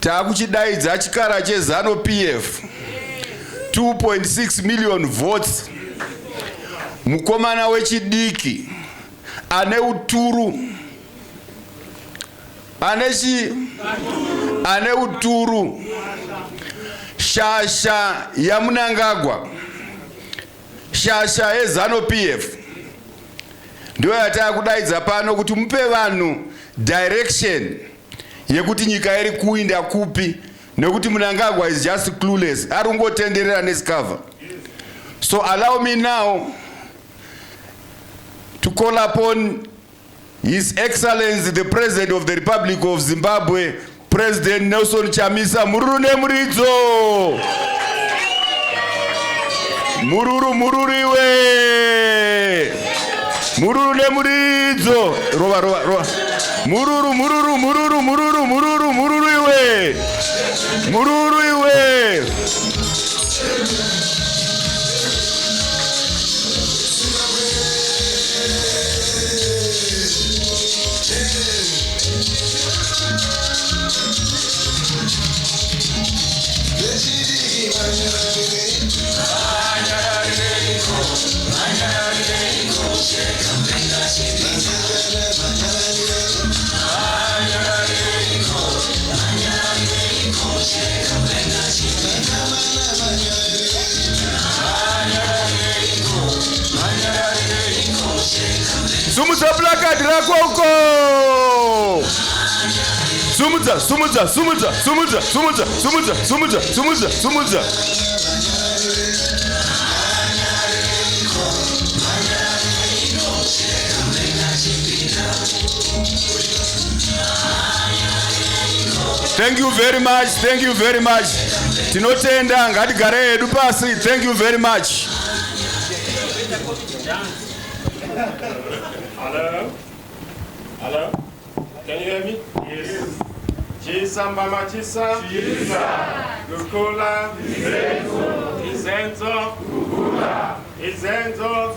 takuchidaidza chikara chezano PF 2.6 million votes. Mukomana wechidiki ane uturu ane uturu shasha ya Mnangagwa, shasha yezano PF ndio yatakudaidza pano kuti mupe vanhu direction yekuti nyika iri kuinda kupi, nekuti Mnangagwa is just clueless, arungotenderera nesikava. So allow me now to call upon His Excellency the President of the Republic of Zimbabwe, President Nelson Chamisa. Mururu nemuridzo. Mururu iwe. Mururu nemuridzo. Roba. Mururu iwe. Mururu iwe. Sumudza plakati rako uko. Sumudza. Thank you very much. Tinotenda ngatigare hedu pasi. Thank you very much. Hello? Can you hear me? Yes. Chisa mbama chisa. Gukula. Izenzo.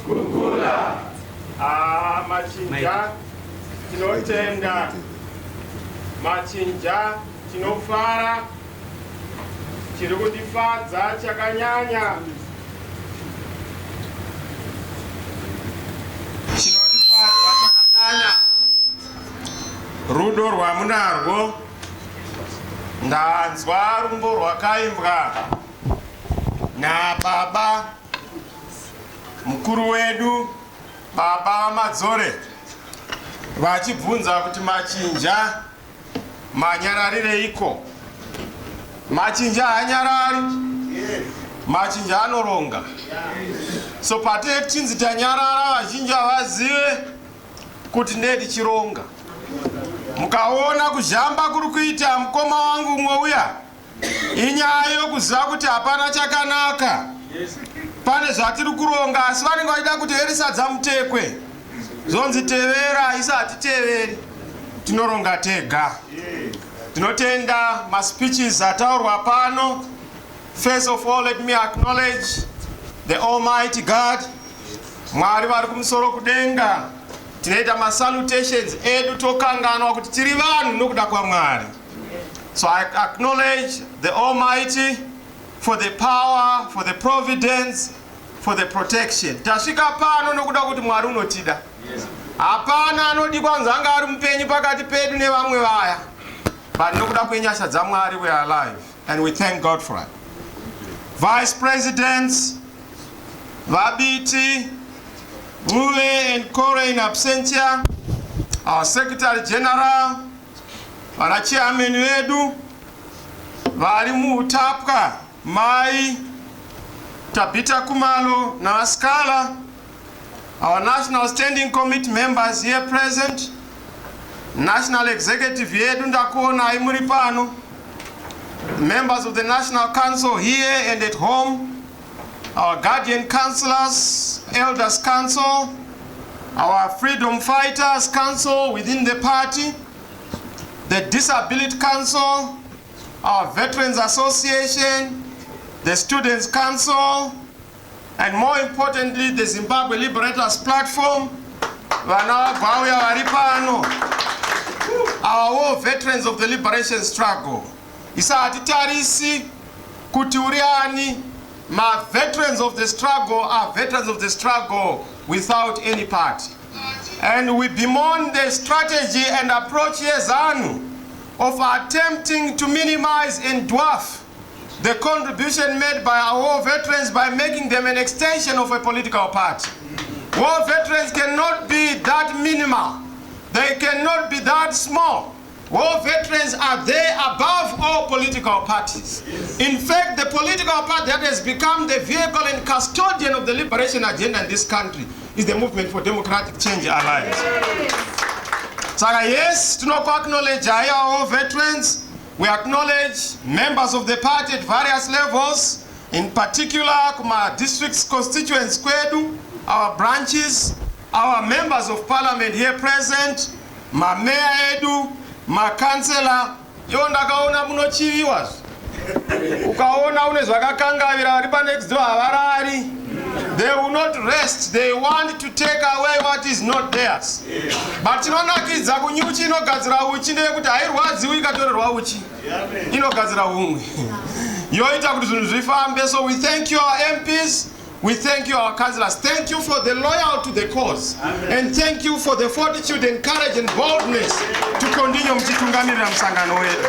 Gukula. Machinja. Tinotenda. Machinja. Tinofara. Chirikutifadza chakanyanya. Rudo rwamunarwo ndanzwa rumbo rwakaimbwa nababa mukuru wedu, baba Madzore, vachibvunza kuti machinja manyararireiko. Machinja hanyarari, machinja anoronga. So pate tinzi tanyarara vazhinji vazive kuti ndedi chironga. Mukaona kuzhamba kuri kuita mukoma wangu umwe uya, inyaya yokuziva kuti hapana chakanaka. Pane zvatiri kuronga asi vanenge vachida kuti herisadza mutekwe. Zonzi tevera isati teveri. Tinoronga tega. Tinotenda maspeeches ataurwa pano. First of all, let me acknowledge the Almighty God. Mwari vari kumusoro kudenga. Tinoita masalutations edu tokanganwa kuti tiri vanhu nokuda kwaMwari. So I acknowledge the Almighty for the power, for the providence, for the protection. Tasvika pano nokuda kuti Mwari unotida. Hapana anodi kwanza anga ari mupenyu pakati pedu nevamwe vaya. But nokuda kwenyasha dzaMwari we are alive, and we thank God for it. Vice Presidents, Vabiti, Muve and Kore in absentia, our Secretary General, our Chairman Edu, Varimu Tapka, Mai, Tabita Kumalo, Naskala, our National Standing Committee members here present, National Executive Edu Ndakona Imuripano, members of the National Council here and at home, our Guardian Councillors, Elders Council, our Freedom Fighters Council within the party, the Disability Council, our Veterans Association, the Students Council, and more importantly, the Zimbabwe Liberators Platform, our war veterans of the liberation struggle. isati tarisi kuti uriani. My veterans of the struggle are veterans of the struggle without any party. And we bemoan the strategy and approach ZANU of attempting to minimize and dwarf the contribution made by our war veterans by making them an extension of a political party. War veterans cannot be that minimal. They cannot be that small. War veterans are there above all political parties. In fact, the political party that has become the vehicle and custodian of the liberation agenda in this country is the Movement for Democratic Change Alliance. So yes, to acknowledge our veterans, we acknowledge members of the party at various levels, in particular Kuma districts, constituents, Kwedu, our branches, our members of parliament here present, my mayor Edu, my councillor, yondakaona munochiviwa. Ukaona unezvakakangavira ripa next door avarari. They will not rest. They want to take away what is not theirs. But tinonakidza kunyuchi inogadzira uchi ndeyekuti hairwadziwi ikatorerwa uchi. Inogadzira umwe. Yoita kuti zvinhu zvifambe. So we thank you our MPs. We thank you our councillors. Thank you for the loyalty to the cause. Amen. And thank you for the fortitude and courage and boldness to continue mchitungamirira msangano wetu.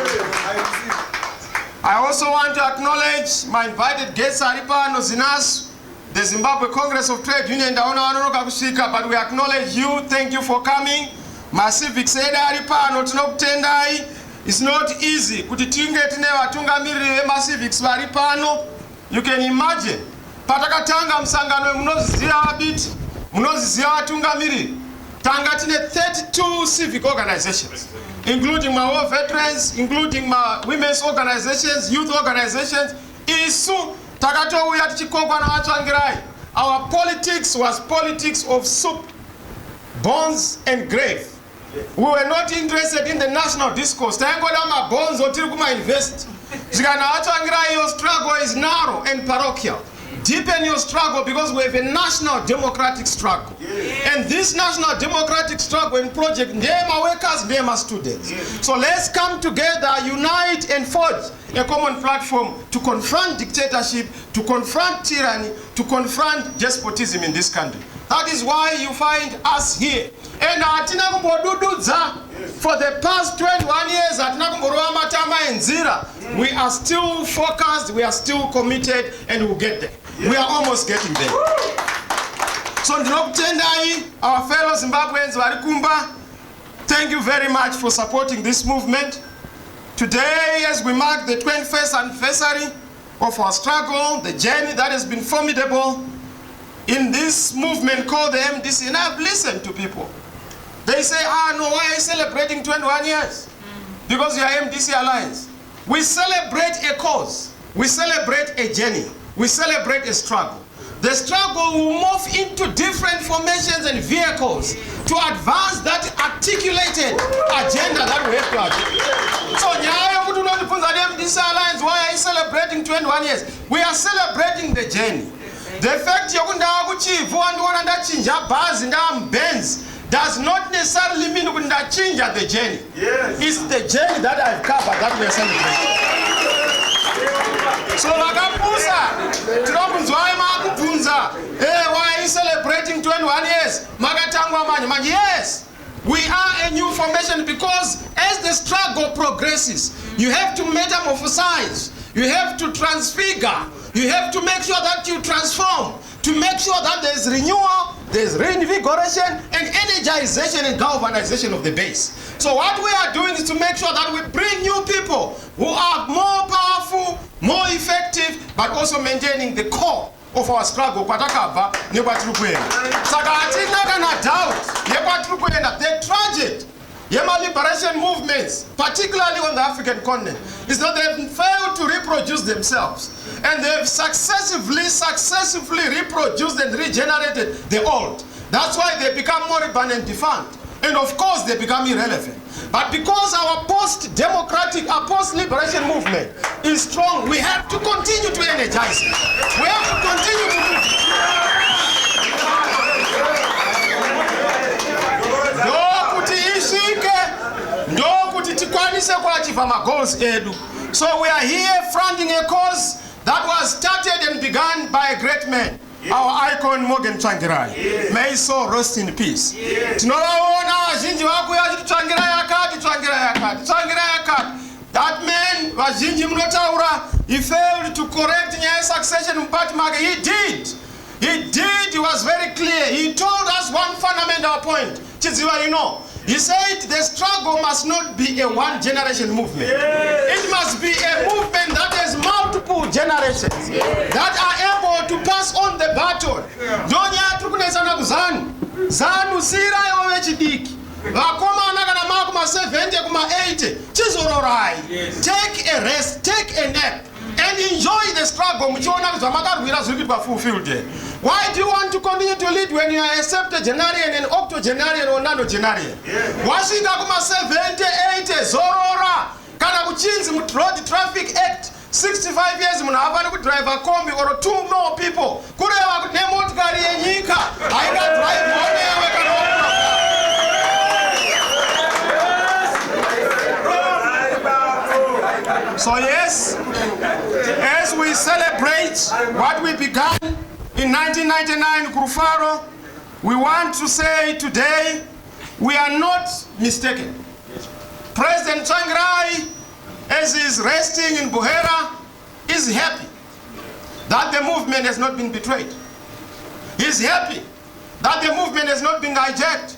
I also want to acknowledge my invited guests Aripano Zinas, the Zimbabwe Congress of Trade Union, but we acknowledge you. Thank you for coming. My civic said Aripano tinokutendai. It's not easy. Kuti tinge tine vatungamiriri vema civics varipano. You can imagine. Patakatanga msangano munoziziva abiti, munoziziva vatungamiriri. Tanga tine 32 civic organizations, including my war veterans, including my women's organizations, youth organizations. Isu takatouya tichikokwa navatsvangirai. Our politics was politics of soup, bones and grave. We were not interested in the national discourse. Taingoda mabonzo tiri kuma-invest. Zvikanavatsvangirai, your struggle is narrow and parochial. Deepen your struggle because we have a national democratic struggle. Yes. And this national democratic struggle and project, they are workers, they are students. Yes. So let's come together, unite and forge a common platform to confront dictatorship, to confront tyranny, to confront despotism in this country. That is why you find us here. And for the past 21 years, we are still focused, we are still committed, and we'll get there. We are almost getting there. So, our fellow Zimbabweans, thank you very much for supporting this movement. Today, as we mark the 21st anniversary of our struggle, the journey that has been formidable in this movement called the MDC, and I've listened to people. They say, no, why are you celebrating 21 years? Because you are MDC Alliance. We celebrate a cause. We celebrate a journey. We celebrate a struggle. The struggle will move into different formations and vehicles to advance that articulated agenda that we have to achieve. So, MDC Alliance, why are you celebrating 21 years? We are celebrating the journey. The fact you're going to achieve Benz does not necessarily mean we're going to change the journey. Yes. It's the journey that I've covered that we are celebrating. So, why are you celebrating 21 years? Yes, we are a new formation because as the struggle progresses, you have to metamorphosize, you have to transfigure, you have to make sure that you transform, to make sure that there's renewal, there's reinvigoration and energization and galvanization of the base. So what we are doing is to make sure that we bring new people who are more powerful, more effective, but also maintaining the core of our struggle. The tragedy liberation movements, particularly on the African continent, is that they've failed to reproduce themselves. And they've successively reproduced and regenerated the old. That's why they become moribund and defunct. And of course they become irrelevant. But because our post-democratic, our post-liberation movement is strong, we have to continue to energize it. We have to continue to do it. Ndo kuti tikwanise tikwanise kuachieve magoals edu. So we are here fronting a cause that was started and begun by a great man, our icon Morgan Tsvangirai. May his soul rest in peace. Tinovaona vazhinji vakuya vachiti Tsvangirai yakati, Tsvangirai yakati, Tsvangirai yakati. That man, vazhinji munotaura, he failed to correct nyaya succession mubati make. He did. He was very clear. He told us one fundamental point. Chidziva, you know. He said the struggle must not be a one-generation movement. It must be a movement that has multiple generations that are able to pass on the baton. Donya tukunesana kuzanu. Zanu sira yowe chidiki. Vakomana kana makuma 70 kuma 80. Chizororai. Take a rest, take a nap, and enjoy the struggle. Why do you want to continue to lead when you are a septuagenarian and octogenarian or nonagenarian? Washinga kuma 70, 80, zorora. Kana kuchinzi mu Road Traffic Act 65 years munavana kudrive kombi or 2 more people. Kureva kuti nemotikari yenyika hainga drive monewe kana So yes, as we celebrate what we began in 1999 Kurufaro, we want to say today we are not mistaken. President Tsvangirai, as he is resting in Buhera, is happy that the movement has not been betrayed. He is happy that the movement has not been hijacked.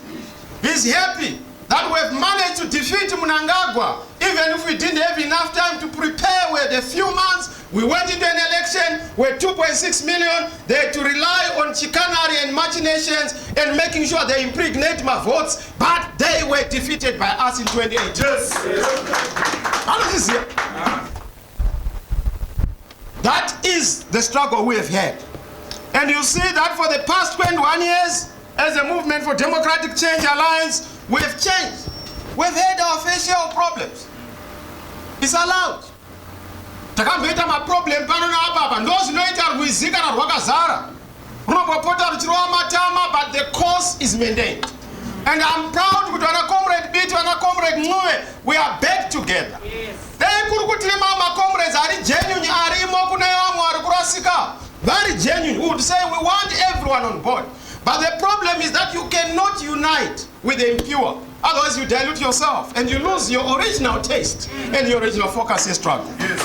He is happy that we have managed to defeat Mnangagwa, even if we didn't have enough time to prepare. We had a few months. We went into an election where 2.6 million, they had to rely on chicanery and machinations and making sure they impregnate my votes, but they were defeated by us in 2018. Yes. That is the struggle we have had. And you see that for the past 21 years, as a Movement for Democratic Change Alliance, we have changed. We've had our fair share of problems. It's allowed. Takamboita maproblem pano na apapa ndozvinoita rwizika na rwakazara runombopota ruchirova matama, but the course is maintained. And I'm proud kuti vana comrade Biti, vana comrade Mncube, we are back together. Dai kuri kuti comrades ari genuine arimo kune vamwe vari kurasika, very genuine, who would say we want everyone on board. But the problem is that you cannot unite with the impure. Otherwise you dilute yourself and you lose your original taste and your original focus and struggle. Yes.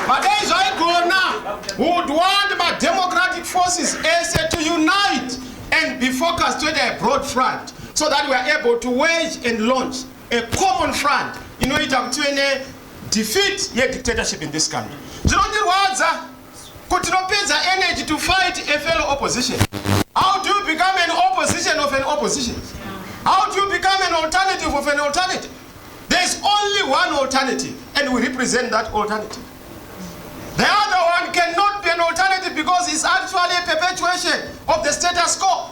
But there is I go now who would want my democratic forces to unite and be focused to a broad front so that we are able to wage and launch a common front in order to defeat the dictatorship in this country. Energy to fight a fellow opposition. How do you become an opposition of an opposition? How do you become an alternative of an alternative? There's only one alternative, and we represent that alternative. The other one cannot be an alternative because it's actually a perpetuation of the status quo.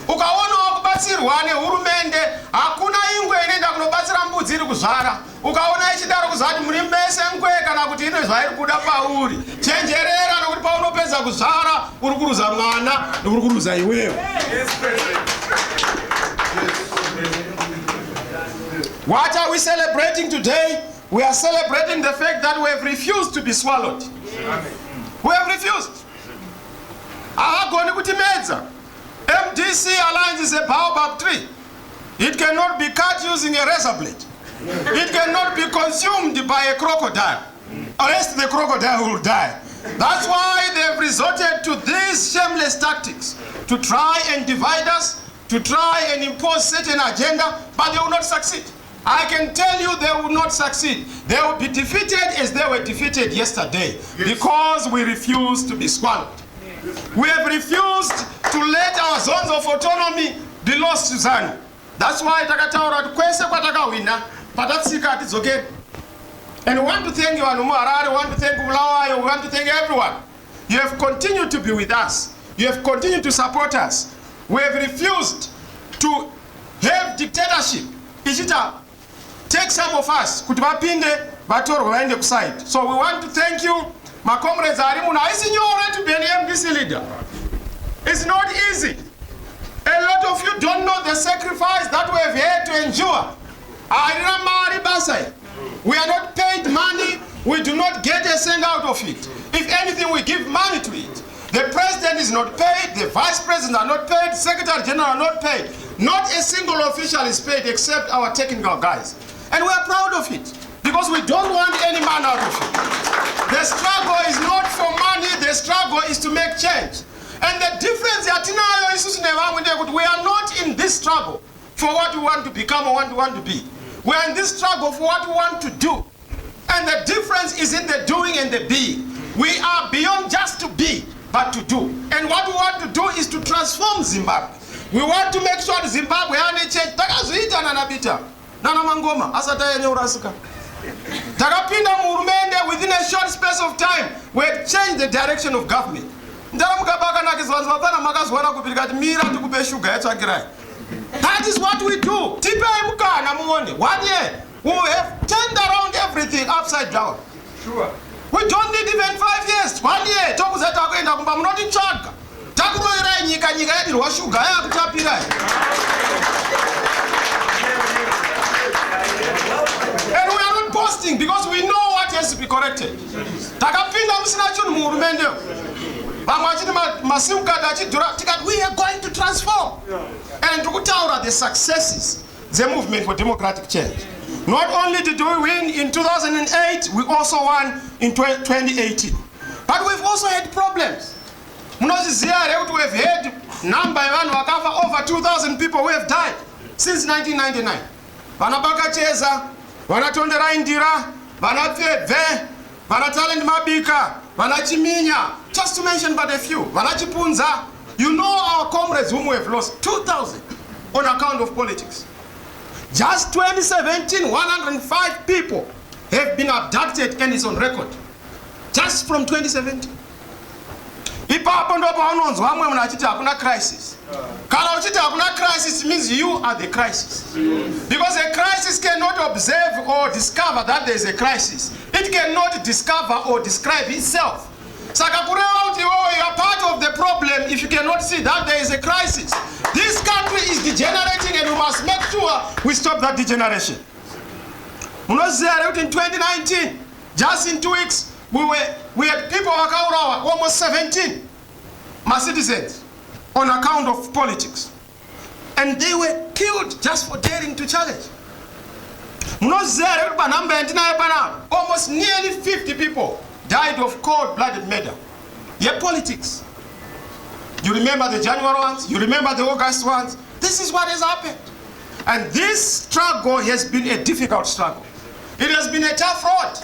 Ukaona wakubatsirwa nehurumende hakuna ingwe inoenda kunobatsira mbudzi iri kuzvara. Ukaona ichidaro kuzvati muri mese ngwe kana kuti ine zvairi kuda pauri. Chenjerera nokuti paunopedza kuzvara uri kuruza mwana nokuri kuruza iwewe. What are we celebrating today? We are celebrating the fact that we have refused to be swallowed. We have refused. Havagoni kutimedza. MDC Alliance is a baobab tree. It cannot be cut using a razor blade. It cannot be consumed by a crocodile, or else the crocodile will die. That's why they've resorted to these shameless tactics to try and divide us, to try and impose certain agenda, but they will not succeed. I can tell you they will not succeed. They will be defeated as they were defeated yesterday, because we refuse to be swallowed. We have refused to let our zones of autonomy be lost to ZANU. That's why takataura kuti kwese kwatakawina patatsika tidzokere. And we want to thank you Anumu Harare, we want to thank Bulawayo, we want to thank everyone. You have continued to be with us. You have continued to support us. We have refused to have dictatorship. Ichita take some of us kuti vapinde vatorwe vaende kuside. So we want to thank you. My comrades are to be an MDC leader. It's not easy. A lot of you don't know the sacrifice that we have had to endure. We are not paid money. We do not get a cent out of it. If anything, we give money to it. The president is not paid. The vice president are not paid. Secretary general are not paid. Not a single official is paid except our technical guys. And we are proud of it because we don't want any man out of it. The struggle is not for money. The struggle is to make change. And the difference is we are not in this struggle for what we want to become or what we want to be. We are in this struggle for what we want to do. And the difference is in the doing and the being. We are beyond just to be, but to do. And what we want to do is to transform Zimbabwe. We want to make sure Zimbabwe has a change. Takazuita nanabita. Nana Mangoma, asata yenye urasika. Takapinda murumende within a short space of time, we have changed the direction of government. That is what we do. 1 year, we have turned around everything upside down. Sure. We don't need even 5 years. 1 year, and we are not boasting because we know what has to be corrected. We are going to transform. And to tell the successes, the movement for democratic change. Not only did we win in 2008, we also won in 2018. But we've also had problems. We have had over 2,000 people who have died since 1999. Vanabaka Cheza, Vanatondera Indira, Vanapve, Vanatalent Mabika, Vanachiminya, just to mention but a few. Vanachipunza, you know our comrades whom we have lost, 2,000 on account of politics. Just 2017, 105 people have been abducted and it's on record. Just from 2017. Ipapo ndo paunonzo hamwe mnachita hakuna crisis. Kala uchita hakuna crisis means you are the crisis. Because a crisis cannot observe or discover that there is a crisis. It cannot discover or describe itself. Sakakurewa you are part of the problem if you cannot see that there is a crisis. This country is degenerating and we must make sure we stop that degeneration. In 2019, just in 2 weeks, we had people almost 17 my citizens on account of politics. And they were killed just for daring to challenge. Almost nearly 50 people died of cold-blooded murder. Yet politics. You remember the January ones, you remember the August ones. This is what has happened. And this struggle has been a difficult struggle. It has been a tough road.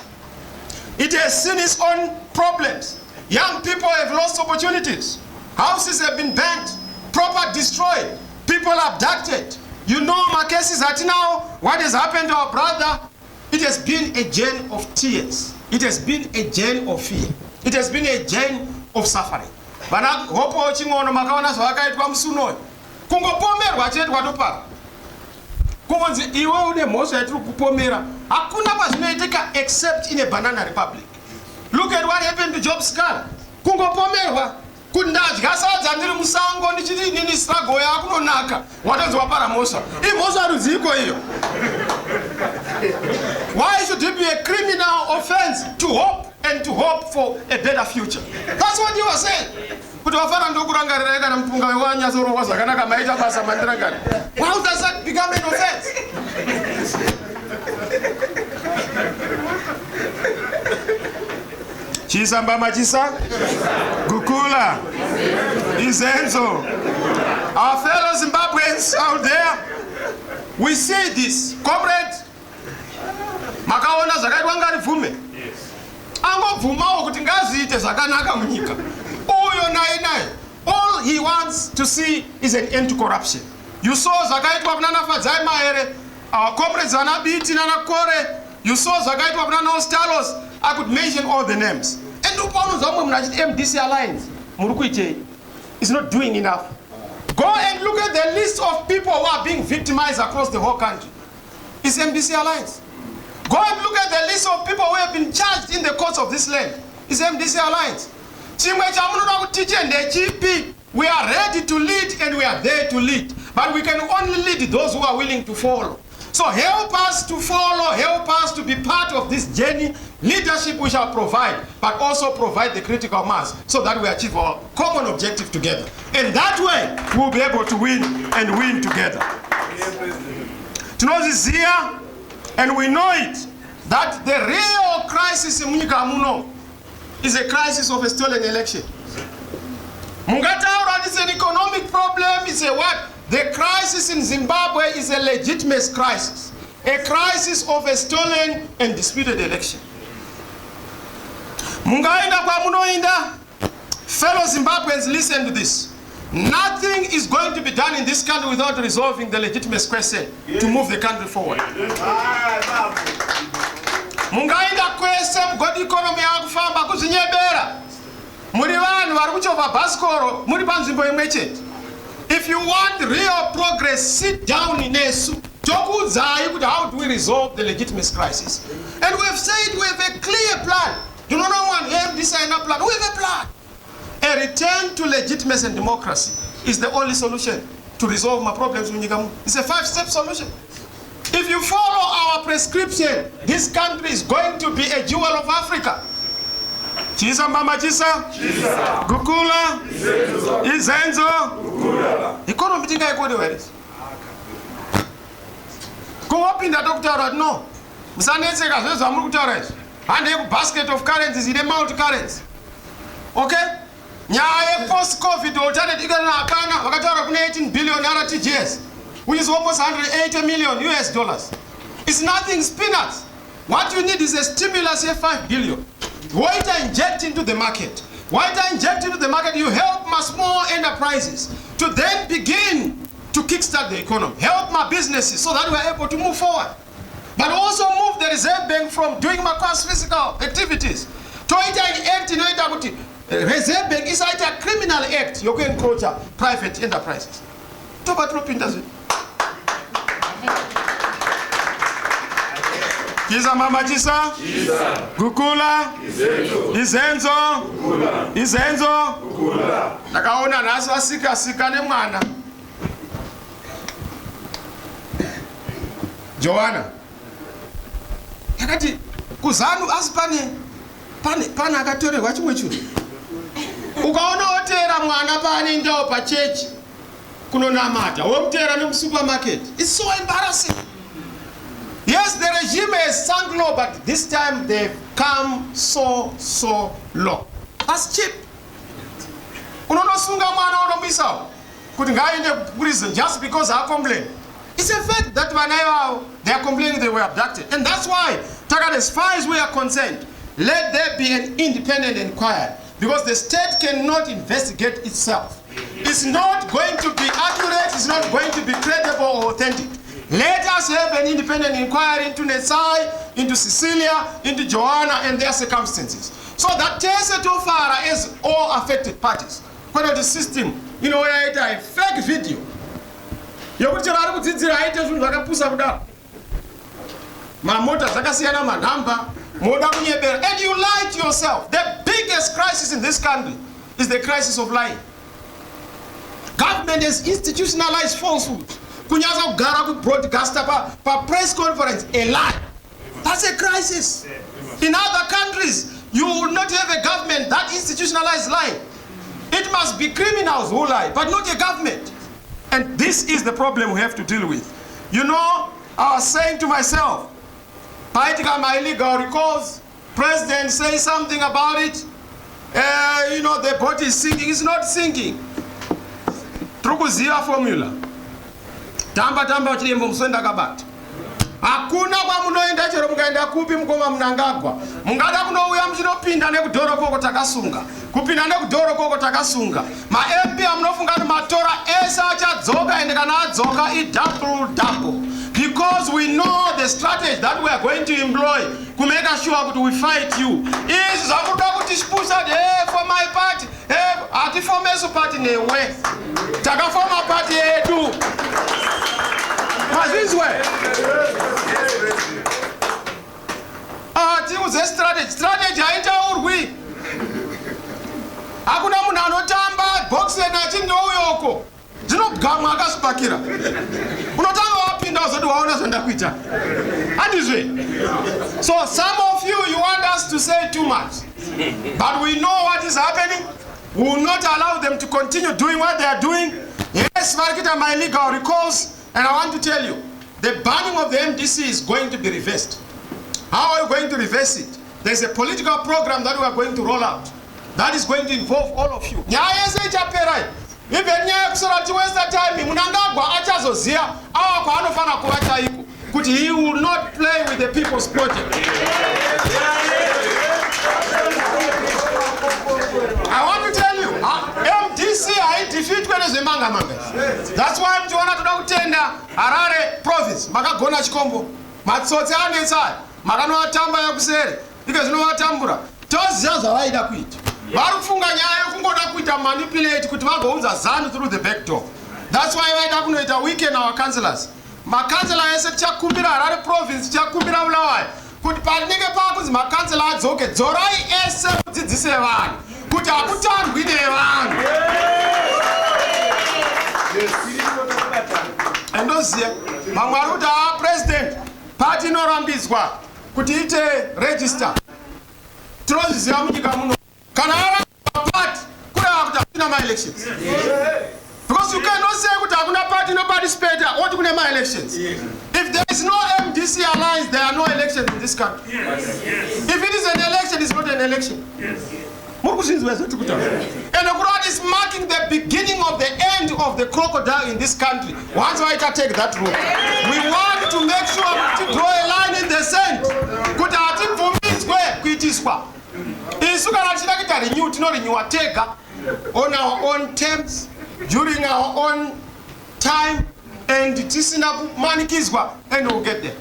It has seen its own problems. Young people have lost opportunities. Houses have been burnt, property destroyed, people abducted. You know my cases at now, what has happened to our brother. It has been a journey of tears. It has been a journey of fear. It has been a journey of suffering. Except in a banana republic. Look at what happened to Job Scar. Why should it be a criminal offense to hope and to hope for a better future? That's what you are saying. How does that become an offense? Chisamba Machisa, Gukula, Izenzo, our fellow Zimbabweans out there, we see this. Comrade, Makaona Zakadwanga Vume. Amo Vumao Kutingazi ite Zakanaka Munika. All he wants to see is an end to corruption. You saw Zakaitwa Nana Fadzai, our comrades Zanabiti Nana Kore, you saw Zakaitwa Nana Ostalos. I could mention all the names. And MDC Alliance, Murukuite, is not doing enough. Go and look at the list of people who are being victimized across the whole country. It's MDC Alliance. Go and look at the list of people who have been charged in the courts of this land. It's MDC Alliance. We are ready to lead and we are there to lead. But we can only lead those who are willing to follow. So help us to follow, help us to be part of this journey. Leadership we shall provide, but also provide the critical mass so that we achieve our common objective together. And that way, we'll be able to win and win together. To know this here, and we know it, that the real crisis in Munyika Muno is a crisis of a stolen election. Mungataura is an economic problem, it's a what? The crisis in Zimbabwe is a legitimate crisis. A crisis of a stolen and disputed election. Mungaenda kwa munoinda, fellow Zimbabweans, listen to this. Nothing is going to be done in this country without resolving the legitimate question to move the country forward. Mungaenda kwese mugodi economy yakufamba kuzinyebera. Muri vanhu vari kuchovha bhasikoro muri panzvimbo imwe chete. If you want real progress, sit down nesu. Tokuudzai kuti how do we resolve the legitimate crisis? And we have said we have a clear plan. Do not want to design a plan. We have a plan. A return to legitimacy and democracy is the only solution to resolve my problems in Nyika. It's a 5-step solution. If you follow our prescription, this country is going to be a jewel of Africa. Chisa mama chisa, Gukula, Izenzo, economy tinga ekode weris. Go up in the doctor, no. Msanetseka zvezva muri kutaura izvi. Hande basket of currencies ine multi-currency. Okay? Nyaya post-COVID alternative ikana hapana vakataura kuna 18 billion RTGS, which is almost 180 million US dollars. It's nothing, peanuts. What you need is a stimulus of 5 billion. Why to inject into the market? Why to inject into the market? You help my small enterprises to then begin to kickstart the economy. Help my businesses so that we are able to move forward. But also move the Reserve Bank from doing my past physical activities. To it an act in Reserve Bank is a criminal act. You can encroach private enterprises. To what does it? Chisa mama chisa, Gukula, Izenzo, Izenzo, nakaona naso asika ne mwana. Joanna, yakati kuzanu asipane pane akatorerwa chimwe chinhu. Ukaona otera mwana pane ndao pa church kunonamata, womutera no supermarket. It's so embarrassing. Yes, the regime has sunk low, but this time they've come so low. That's cheap. Unonosunga mwana unomisa kuti ngaende prison just because I complain. It's a fact that when they are complaining they were abducted. And that's why, as far as we are concerned, let there be an independent inquiry, because the state cannot investigate itself. It's not going to be accurate, it's not going to be credible or authentic. Let us have an independent inquiry into Nesai, into Cecilia, into Joanna and their circumstances. So that Tese Tofara is all affected parties. Whether the system, where it a fake video. And you lie to yourself. The biggest crisis in this country is the crisis of lying. Government has institutionalized falsehood. Kunyaza kugara kubroadcaster pa press conference a lie. That's a crisis. In other countries, you will not have a government that institutionalized lying. It must be criminals who lie, but not a government. And this is the problem we have to deal with. I was saying to myself, my illegal recalls, president say something about it, the boat is sinking. It's not sinking. Trukuziva formula. Tamba chirembo musenda kabata. Hakuna kwa munoenda chero mukaenda kupi mukoma munangagwa. Mungada kunouya muchinopinda nekudhoro koko takasunga. Kupinda nekudhoro koko takasunga. Ma MP amunofunga kuti matora ese achadzoka ende kana adzoka double. Because we know the strategy that we are going to employ to make sure that we fight you. Is zakuda kuti sponsor for my party. Ati for meso party newe. Taka for my party edu. This way. Ati uze strategy aita urwi. Hakuna munhu anotamba boxe na chindouyoko. Dzinogama akasipakira. Unotanga wapinda uzoti waona zvandakuita handizve. So some of you want us to say too much, but we know what is happening. We will not allow them to continue doing what they are doing. Yes, Markita, my legal recalls, and I want to tell you, the banning of the MDC is going to be reversed. How are we going to reverse it? There's a political program that we are going to roll out that is going to involve all of you. Even waste time, Munangagwa achazozia awa anofana kuwacha iko kuti he will not play with the people's project. I want to tell you, MDC I defeat when is manga. That's why I'm doing to tender Harare province. Makagona chikombo. Matsotsi anetsai. Makano atamba ya kusere. Because no atambura. Toziya zvaida kuita. Varufunga nyaya yokungoda kuita manipulate kuti vagounza ZANU through the back door. That's why vaida kunoita weekend our councillors. Makansela ese tichakumbira Harare province tichakumbira Bulawayo. Kuti panenge pakunzi makansela adzoke dzorai ese kudzidzise vanhu kuti hakutandwi nevanhu. Endoziya vamwe vari kuti president party inorambidzwa kuti ite register. Tinozviziva munyika muno kana aramba party kureva kuti hakuna ma-elections. Because you cannot say kuti hakuna party no participate oti kune ma-elections. If there is no MDC alliance, there are no elections in this country. If it is an election, it's not an election. And the Quran is marking the beginning of the end of the crocodile in this country. Once I take that route, we want to make sure to draw a line in the sand. On our own terms, during our own time, and tisina manikizwa, and we'll get there.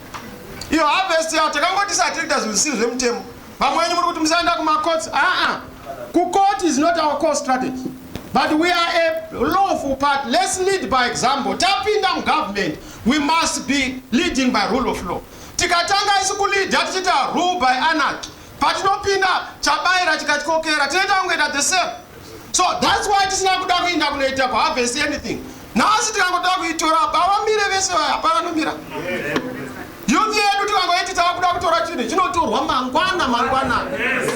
You harvest your takangotisa will see them temu. But when you go to Mzanda Kumakot, Kukot is not our core strategy. But we are a lawful part. Let's lead by example. Tapping down government, we must be leading by rule of law. Tikatanga is lead, that rule by anarchy. But no pina, Chabaira, Tikatokera, Teta the same. So that's why it is not good to harvest anything. Now, it's not good to have our mirror. You know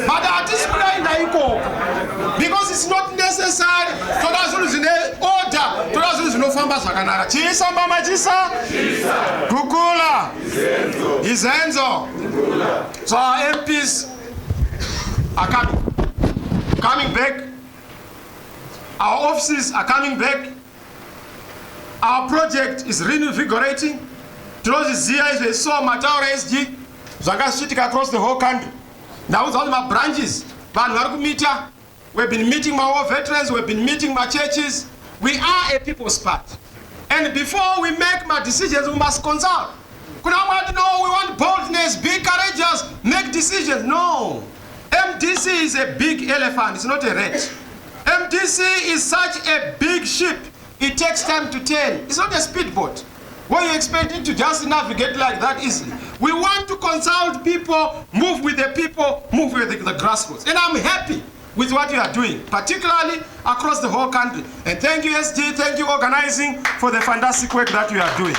but at this point, because it's not necessary to order to no farmers. Chisa mama chisa Kukula Izenzo. So our MPs are coming back. Our offices are coming back. Our project is reinvigorating. Zia is so Mataura SG, Zagashitika across the whole country. Now with all my branches, we've been meeting my war veterans, we've been meeting my churches. We are a people's party. And before we make my decisions, we must consult. We want boldness, be courageous, make decisions. No. MDC is a big elephant, it's not a rat. MDC is such a big ship, it takes time to turn. It's not a speedboat. What you expect it to just navigate like that easily? We want to consult people, move with the people, move with the grassroots. And I'm happy with what you are doing, particularly across the whole country. And thank you, SG, thank you, organizing, for the fantastic work that you are doing.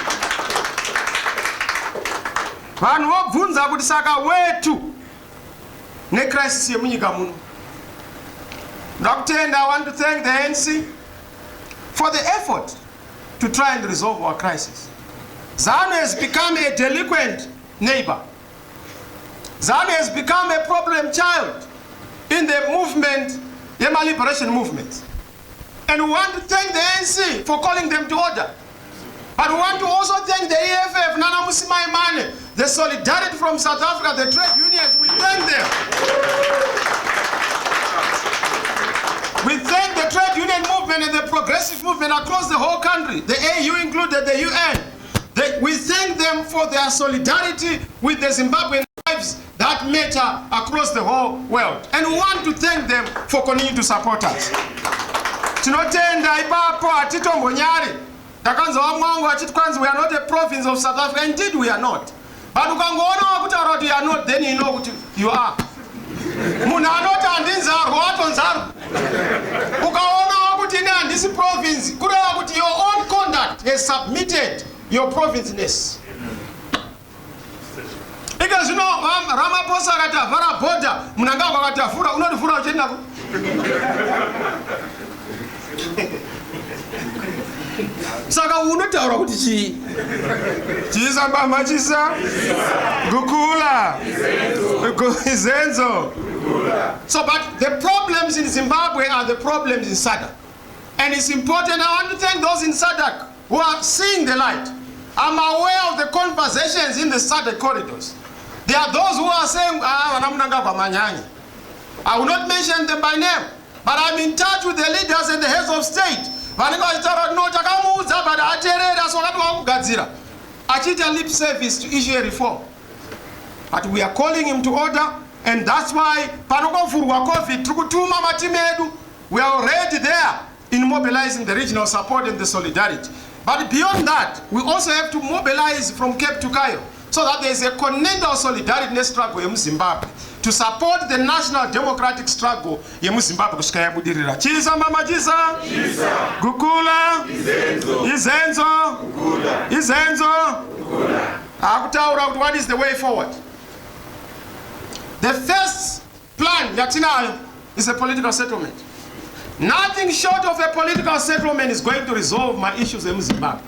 Dr. And I want to thank the ANC for the effort to try and resolve our crisis. ZANU has become a delinquent neighbor. ZANU has become a problem child in the movement, the liberation movement. And we want to thank the ANC for calling them to order. But we want to also thank the EFF, Nana Musima Imane, the Solidarity from South Africa, the trade unions, we thank them. We thank the trade union movement and the progressive movement across the whole country, the AU included, the UN. We thank them for their solidarity with the Zimbabwean lives that matter across the whole world. And we want to thank them for continuing to support us. Tinotenda ipapo atitombo nyari. Takanzo wamwangu achitwanzi, we are not a province of South Africa. Indeed we are not. But ukangoona wakuti you are not, then you know what you are. Muna anota andinzaru, watonzaru. Ukaona wakuti ine andisi province, kure wakuti your own conduct has submitted your provinceness. Because you know, Ramaphosa akatavhara bhodha, Mnangagwa akatavhura, unotivhura uchiendako. Saka unotaura kuti chii? Chisamba machisa? Gukula. Izenzo. So, but the problems in Zimbabwe are the problems in SADC. And it's important, I want to thank those in SADC who are seeing the light. I'm aware of the conversations in the SADC corridors. There are those who are saying, I will not mention them by name, but I'm in touch with the leaders and the heads of state. Achita lip service to issue a reform. But we are calling him to order, and that's why we are already there in mobilizing the regional support and the solidarity. But beyond that, we also have to mobilize from Cape to Cairo, so that there is a continental solidarity struggle in Zimbabwe to support the national democratic struggle in Zimbabwe. Chisa mama chisa. Gukula. Izenzo. Izenzo. What is the way forward? The first plan is a political settlement. Nothing short of a political settlement is going to resolve my issues in Zimbabwe.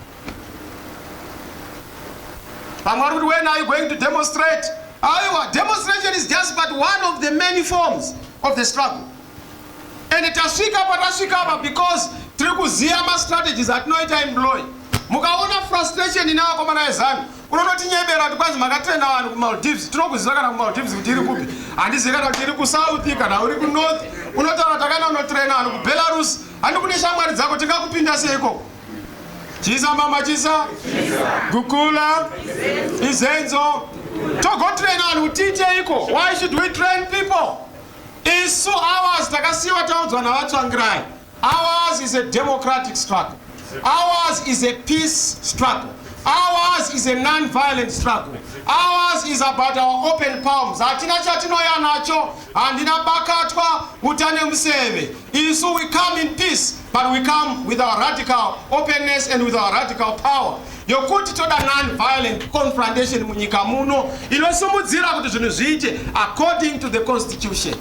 When are you going to demonstrate? However, demonstration is just but one of the many forms of the struggle. And it has up because Trikuziama strategies at no time blowing. Mukaona frustration in our communization. Unoti nyebera tukwazi makatrenda vanhu kuMaldives. Tinokuziva kana kuMaldives kuti iri kupi. Handisi kana kuti iri kuSouth kana uri kuNorth. Unotaura takana unotraina vanhu kuBelarus. Handi kune shamwari dzako tingakupinda seiko. Chisa mama chisa. Gukula. Izenzo. Togo train vanhu kutiite iko. Why should we train people? Isu ours takasiwa taudzwa navatsvangirai. Ours is a democratic struggle. Ours is a peace struggle. Ours is a non-violent struggle. Ours is about our open palms. Hatina chatinoya nacho, handina bakatwa, utane museve. Isu we come in peace, but we come with our radical openness and with our radical power. Yokuti toda non-violent confrontation munyika muno, inosumudzira kuti zvinhu zviite according to the constitution.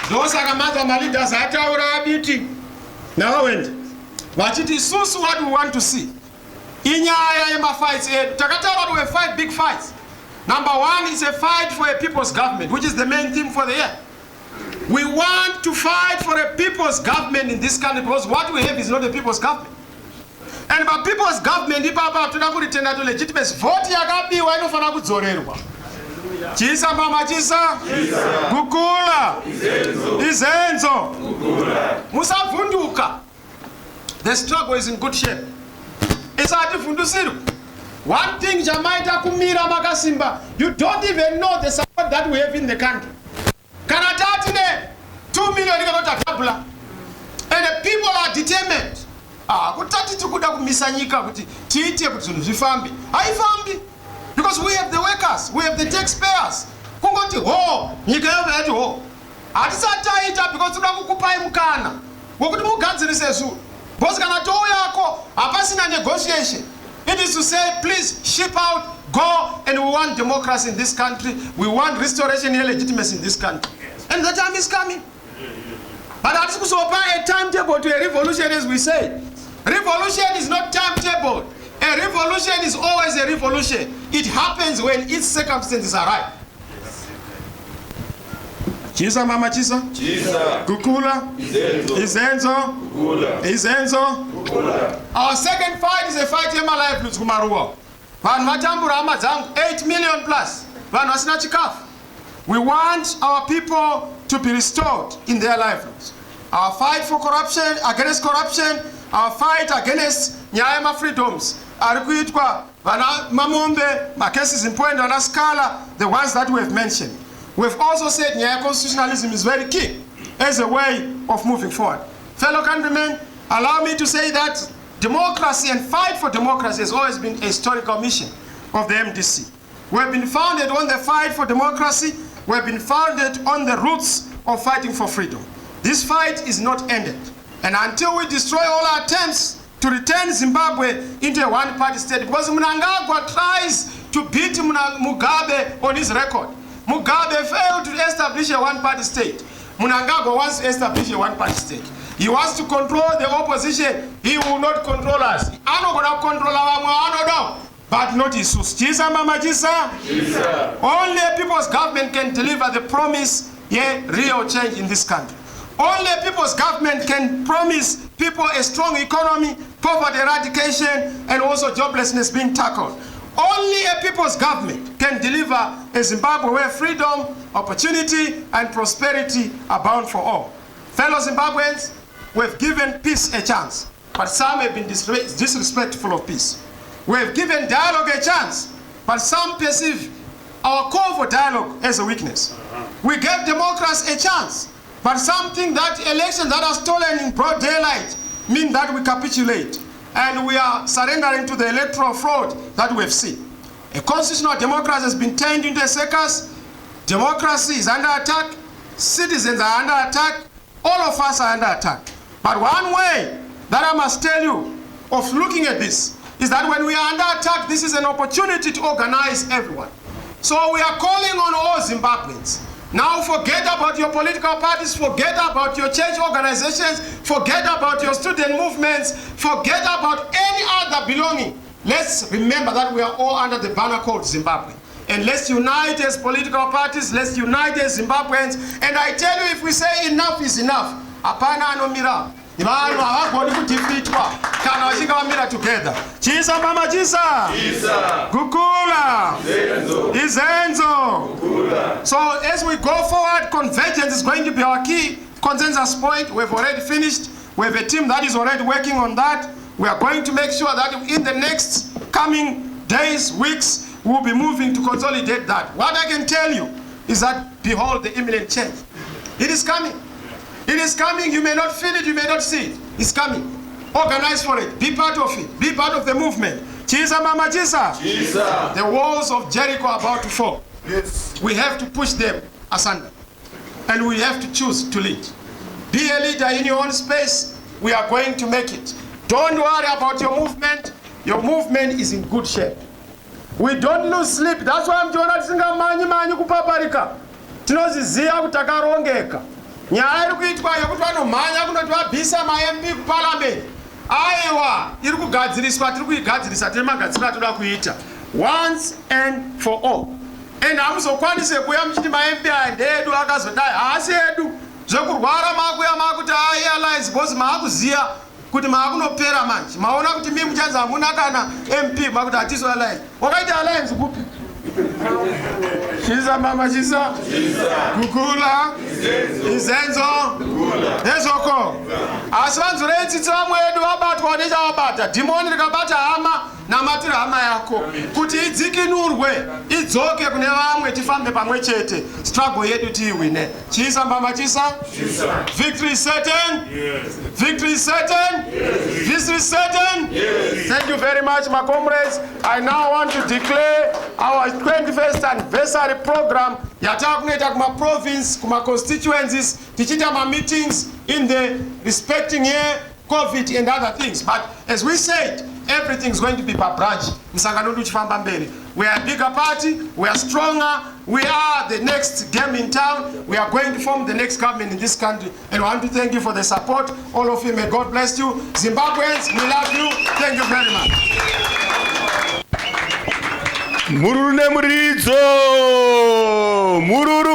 Those are my leaders at our meeting. Now went. Vachiti susu what we want to see. Inyaya yema fights. Takatara we fight big fights. Number one is a fight for a people's government, which is the main theme for the year. We want to fight for a people's government in this country because what we have is not a people's government. And by people's government, ipapa tunakuritenda to legitimacy. Vote yakabiwa inofana kudzorerwa. Chisa mama chisa. Gukula. Izenzo. Musavunduka. The struggle is in good shape. It's atifundusiro. One thing Jamaita kumira makasimba, you don't even know the support that we have in the country. Kanatatine 2 million ikatotakabula. And the people are determined. Kutati tukuda kumisanyika kuti tiite kuti zvinhu zvifambe. Haifambi. Because we have the workers, we have the taxpayers. Kungoti ho, nyika yove yati ho. Hatisataita because tuda kukupai mukana. Wokuti mugadzirise zuru. Boss kana towo yako, hapasina negotiation. It is to say, please ship out, go, and we want democracy in this country. We want restoration and legitimacy in this country. And the time is coming. But that's also a timetable to a revolution, as we say. Revolution is not timetable. A revolution is always a revolution. It happens when its circumstances are right. Chisa mama chisa. Chisa. Gukula. Izenzo. Gukula. Izenzo. Gukula. Our second fight is a fight in my life, Kumarua. Van Matambura Amazang, 8 million plus. Van Wasina Chikafu. We want our people to be restored in their livelihoods. Our fight for corruption, against corruption, our fight against Nyayama freedoms. Arikuitwa, Vana Mamombe, Makesis in Point and Askala, the ones that we have mentioned. We've also said Nyaya constitutionalism is very key as a way of moving forward. Fellow countrymen, allow me to say that democracy and fight for democracy has always been a historical mission of the MDC. We've been founded on the fight for democracy. We've been founded on the roots of fighting for freedom. This fight is not ended. And until we destroy all our attempts to return Zimbabwe into a one-party state, because Mnangagwa tries to beat Mugabe on his record. Mugabe failed to establish a one-party state. Mnangagwa wants to establish a one-party state. He wants to control the opposition. He will not control us. But not Jesus. Only a people's government can deliver the promise, real change in this country. Only a people's government can promise people a strong economy, poverty eradication, and also joblessness being tackled. Only a people's government can deliver a Zimbabwe where freedom, opportunity, and prosperity are bound for all. Fellow Zimbabweans, we've given peace a chance, but some have been disrespectful of peace. We've given dialogue a chance, but some perceive our call for dialogue as a weakness. We gave democracy a chance, but some think that elections that are stolen in broad daylight mean that we capitulate and we are surrendering to the electoral fraud that we have seen. A constitutional democracy has been turned into a circus. Democracy is under attack. Citizens are under attack. All of us are under attack. But one way that I must tell you of looking at this is that when we are under attack, this is an opportunity to organize everyone. So we are calling on all Zimbabweans. Now forget about your political parties, forget about your church organizations, forget about your student movements, forget about any other belonging. Let's remember that we are all under the banner called Zimbabwe. And let's unite as political parties, let's unite as Zimbabweans. And I tell you, if we say enough is enough, apana anomira. Vanhu havagoni kudhifitwa kana vachinge vamira together. Chisa mama chisa. Kukula. Izenzo. So as we go forward, convergence is going to be our key consensus point. We've already finished. We have a team that is already working on that. We are going to make sure that in the next coming days, weeks, we'll be moving to consolidate that. What I can tell you is that behold the imminent change. It is coming. It is coming. You may not feel it, you may not see it. It's coming. Organize for it. Be part of it. Be part of the movement. Chisa mama chisa. The walls of Jericho are about to fall. Yes. We have to push them asunder. And we have to choose to lead. Be a leader in your own space. We are going to make it. Don't worry about your movement. Your movement is in good shape. We don't lose sleep. That's why I'm doing that. Tinoziziya kuti takarongeka. Nyaya iri kuitwa yokuti vanomhanya kunoti vabvisa ma-MP kuparliament. Aiwa, iri kugadziriswa, tiri kuigadzirisa, tine magadziriro atoda kuita. Once and for all. And hamuzokwanise kuuya muchiti ma-MP aya ndeedu akazodai. Haasi edu. Zvekurwara makuya makuti airlines because maakuziya kuti maakunopera manje. Maona kuti mimi muchanzi hamuna kana MP makuti hatizo alliance. Wakaita alliance kupi? Chisa mama chisa. Kukula. Izenzo. Ezoko. Asivanzure tsitsi vamwe edu vabatwa nechavabata. Dhimoni rikabata hama namatira hama yako. Kuti idzikinurwe, idzoke kune vamwe tifambe pamwe chete. Struggle yedu tiiwine. Chisa mama chisa. Victory is certain. Yes. Victory is certain. Yes. Victory is certain. Yes. Thank you very much, my comrades. I now want to declare our 21st anniversary program. Yatakunoita kuma province, kuma constituencies, tichita ma meetings in the respecting here, COVID and other things. But as we said, everything is going to be per branch. We are a bigger party, we are stronger, we are the next game in town, we are going to form the next government in this country. And I want to thank you for the support. All of you, may God bless you. Zimbabweans, we love you. Thank you very much. Mururu ne muridzo, mururu